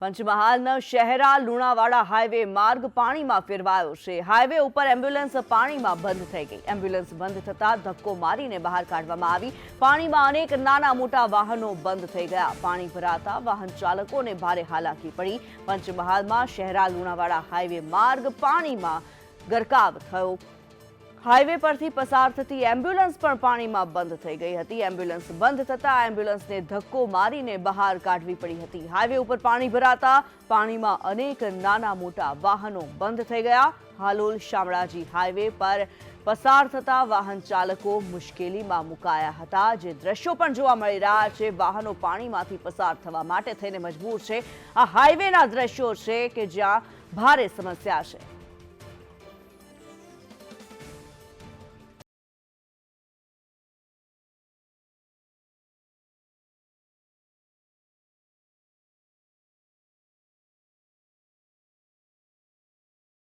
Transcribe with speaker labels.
Speaker 1: પંચમહાલના શહેરા લુણાવાડા હાઈવે માર્ગ પાણીમાં ફેરવાયો છે। હાઈવે ઉપર એમ્બ્યુલન્સ પાણીમાં બંધ થઈ ગઈ। એમ્બ્યુલન્સ બંધ થતા ધક્કો મારીને બહાર કાઢવામાં આવી। પાણીમાં અનેક નાના મોટા વાહનો બંધ થઈ ગયા। પાણી ભરાતા વાહન ચાલકોને ભારે હાલાકી પડી। પંચમહાલમાં શહેરા લુણાવાડા હાઈવે માર્ગ પાણીમાં ગરકાવ થયો। હાઈવે પરથી પસાર થતી એમ્બ્યુલન્સ પણ પાણીમાં બંધ થઈ ગઈ હતી। એમ્બ્યુલન્સ બંધ થતા એમ્બ્યુલન્સને ધક્કો મારીને બહાર કાઢવી પડી હતી। હાઈવે ઉપર પાણી ભરાતા પાણીમાં અનેક નાના મોટા વાહનો બંધ થઈ ગયા। હાલોલ શામળાજી હાઈવે પર પસાર થતા વાહન ચાલકો મુશ્કેલીમાં મુકાયા હતા। જે દ્રશ્યો પણ જોવા મળી રહ્યા છે, વાહનો પાણીમાંથી પસાર થવા માટે થઈને મજબૂર છે। આ હાઈવેના દ્રશ્યો છે કે જ્યાં ભારે સમસ્યા છે।